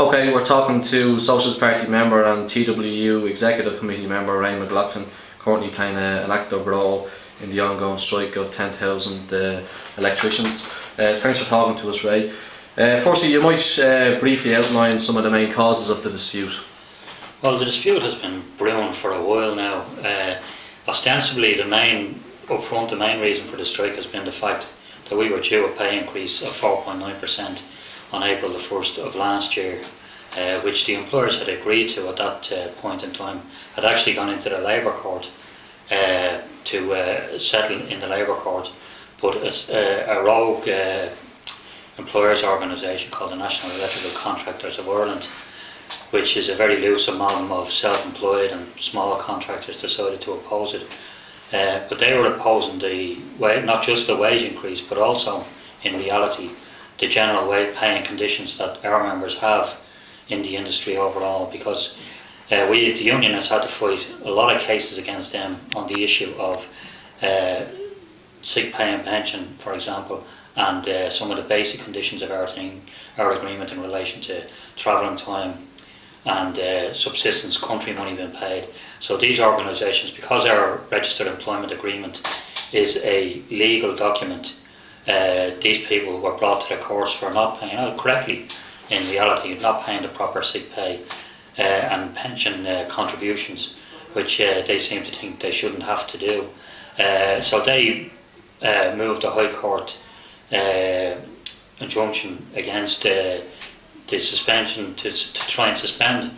Okay, we're talking to Socialist Party member and TEEU Executive Committee member Ray McLoughlin, currently playing an active role in the ongoing strike of 10,000 electricians. Thanks for talking to us, Ray. Firstly, you might briefly outline some of the main causes of the dispute. Well, the dispute has been brewing for a while now. Ostensibly, the main reason for the strike has been the fact that we were due a pay increase of 4.9% on April the 1st of last year, which the employers had agreed to at that point in time, had actually gone into the Labour Court to settle in the Labour Court, but a rogue employers organisation called the National Electrical Contractors of Ireland, which is a very loose amalgam of self-employed and smaller contractors, decided to oppose it. But they were opposing not just the wage increase, but also, in reality, the general wage paying conditions that our members have in the industry overall, because the union has had to fight a lot of cases against them on the issue of sick pay and pension, for example, and some of the basic conditions of our agreement in relation to travelling time and subsistence country money being paid. So these organisations, because our registered employment agreement is a legal document, these people were brought to the courts for not paying out correctly, in reality, not paying the proper sick pay and pension contributions, which they seem to think they shouldn't have to do. So they moved the High Court injunction against the suspension to try and suspend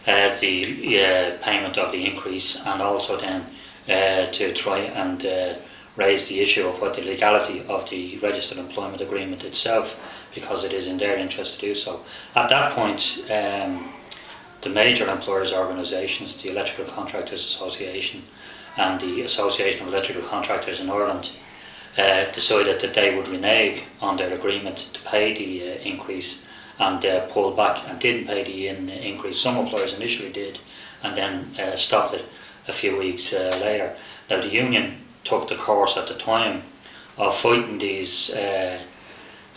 the payment of the increase, and also then to try and raise the issue of what the legality of the registered employment agreement itself, because it is in their interest to do so. At that point, the major employers' organisations, the Electrical Contractors Association and the Association of Electrical Contractors in Ireland, decided that they would renege on their agreement to pay the increase, and pulled back and didn't pay the increase. Some employers initially did, and then stopped it a few weeks later. Now, the union took the course at the time of fighting these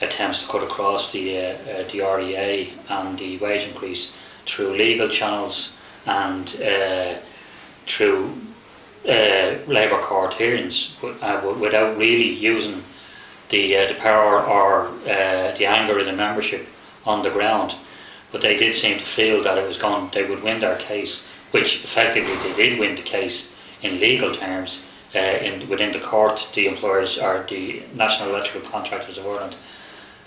attempts to cut across the REA and the wage increase through legal channels and through Labour Court hearings, without really using the power or the anger of the membership on the ground. But they did seem to feel that they would win their case, which effectively they did win the case in legal terms. Within the court, the employers, or the National Electrical Contractors of Ireland,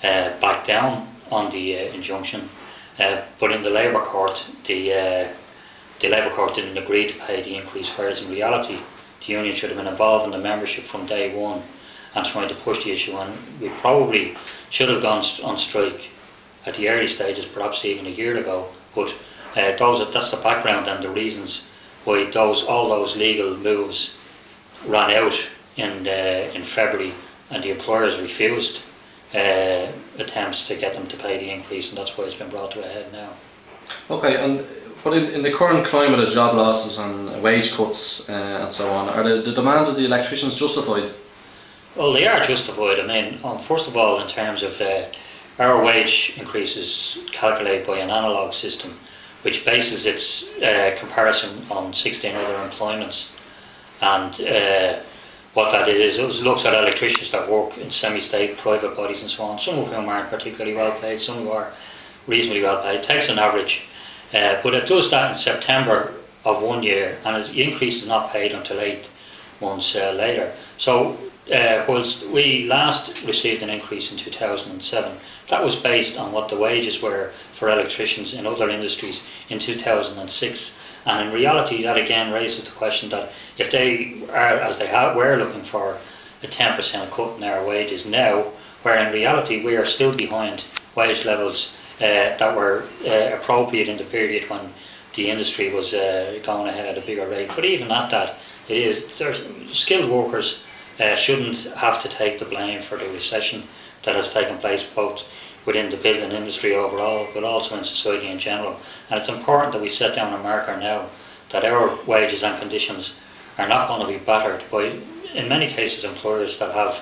backed down on the injunction, but in the Labour Court, the Labour Court didn't agree to pay the increase, whereas in reality the union should have been involved in the membership from day one and trying to push the issue, and we probably should have gone on strike at the early stages, perhaps even a year ago. But that's the background and the reasons why all those legal moves ran out in February, and the employers refused attempts to get them to pay the increase, and that's why it's been brought to a head now. Okay, but in the current climate of job losses and wage cuts and so on, are the demands of the electricians justified? Well, they are justified. I mean, first of all, in terms of our wage increase is calculated by an analogue system, which bases its comparison on 16 other employments, and what that is, it looks at electricians that work in semi-state private bodies and so on, some of whom aren't particularly well paid, some who are reasonably well paid. It takes an average, but it does that in September of one year, and the increase is not paid until 8 months later. So whilst we last received an increase in 2007, that was based on what the wages were for electricians in other industries in 2006. And in reality, that again raises the question that if they are, as they were looking for a 10% cut in our wages now, where in reality we are still behind wage levels that were appropriate in the period when the industry was going ahead at a bigger rate. But even at that, skilled workers shouldn't have to take the blame for the recession that has taken place both within the building industry overall, but also in society in general. And it's important that we set down a marker now that our wages and conditions are not going to be battered by, in many cases, employers that have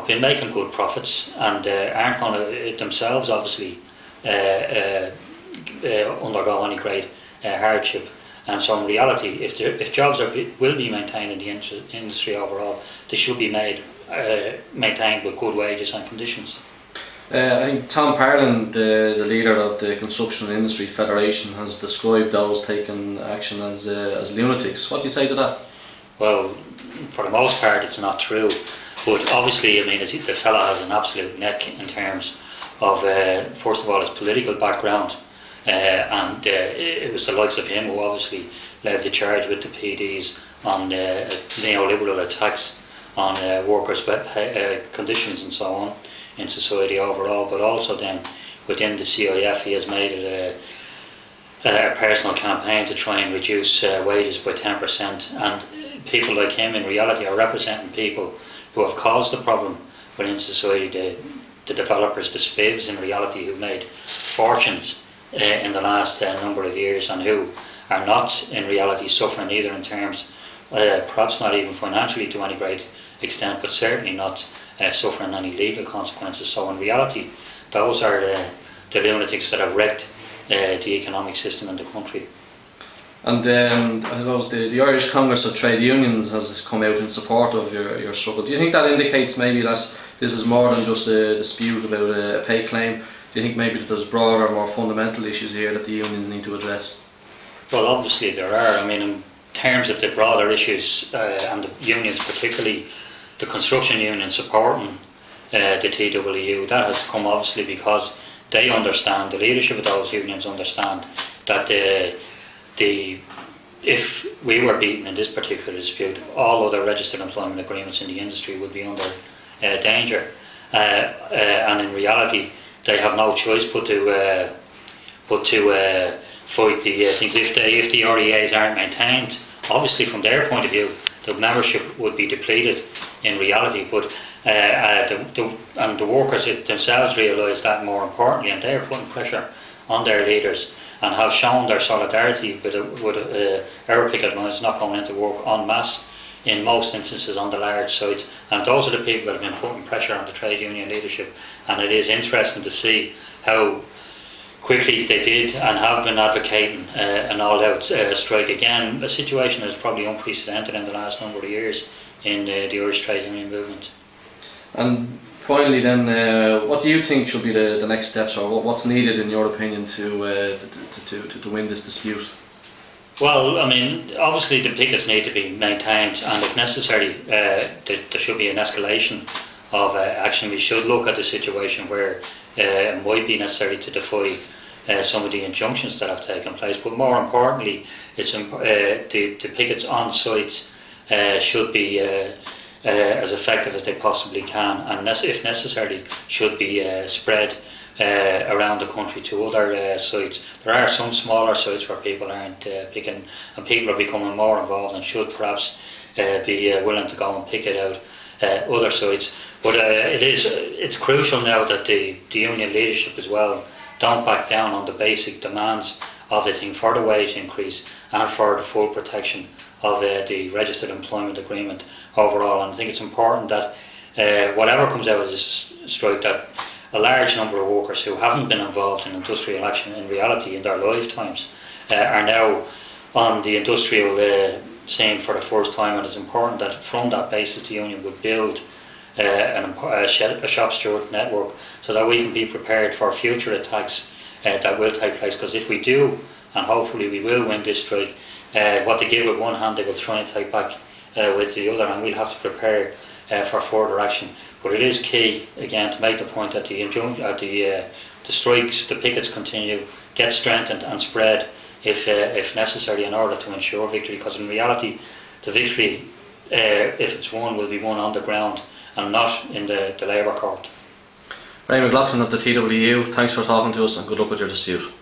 been making good profits and aren't going to themselves obviously undergo any great hardship. And so in reality, if jobs will be maintained in the industry overall, they should be maintained with good wages and conditions. I think Tom Parlin, the leader of the Construction Industry Federation, has described those taking action as lunatics. What do you say to that? Well, for the most part, it's not true. But obviously, I mean, the fellow has an absolute neck in terms of, first of all, his political background. And it was the likes of him who obviously led the charge with the PDs on neoliberal attacks on workers' conditions and so on in society overall. But also then within the CIF, he has made it a personal campaign to try and reduce wages by 10%. And people like him in reality are representing people who have caused the problem within society, the developers, the spivs in reality, who made fortunes in the last number of years, and who are not in reality suffering either in terms, perhaps not even financially to any great extent, but certainly not suffering any legal consequences. So in reality, those are the lunatics that have wrecked the economic system in the country. And I suppose the Irish Congress of Trade Unions has come out in support of your struggle. Do you think that indicates maybe that this is more than just a dispute about a pay claim? Do you think maybe that there's broader, more fundamental issues here that the unions need to address? Well, obviously there are. I mean, in terms of the broader issues, and the unions, particularly the construction union supporting the TEEU, that has come obviously because they understand, the leadership of those unions understand, that if we were beaten in this particular dispute, all other registered employment agreements in the industry would be under danger. And in reality, they have no choice but to fight the things. If the REAs aren't maintained, obviously from their point of view, the membership would be depleted in reality. But and the workers themselves realise that more importantly, and they're putting pressure on their leaders and have shown their solidarity with our picket lines not going into work en masse in most instances on the large sites. And those are the people that have been putting pressure on the trade union leadership, and it is interesting to see how quickly they did and have been advocating an all-out strike again, a situation that is probably unprecedented in the last number of years in the Irish trade union movement. And finally then, what do you think should be the next steps, or what's needed in your opinion to win this dispute? Well, I mean, obviously the pickets need to be maintained, and if necessary, there should be an escalation of action. We should look at the situation where it might be necessary to defy some of the injunctions that have taken place. But more importantly, it's the pickets on sites should be as effective as they possibly can, and if necessary, should be spread around the country to other sites. There are some smaller sites where people aren't picking, and people are becoming more involved and should perhaps be willing to go and pick it out other sites. But it's crucial now that the union leadership as well don't back down on the basic demands of the thing for the wage increase and for the full protection of the registered employment agreement overall. And I think it's important that whatever comes out of this strike, that a large number of workers who haven't been involved in industrial action in reality in their lifetimes are now on the industrial scene for the first time, and it's important that from that basis the union would build a shop steward network so that we can be prepared for future attacks that will take place. Because if we do, and hopefully we will win this strike, what they give with one hand they will try and take back with the other, and we'll have to prepare for further action. But it is key again to make the point that the strikes, the pickets continue, get strengthened and spread if necessary in order to ensure victory, because in reality the victory, if it's won, will be won on the ground and not in the Labour court. Ray McLoughlin of the TEEU, thanks for talking to us and good luck with your dispute.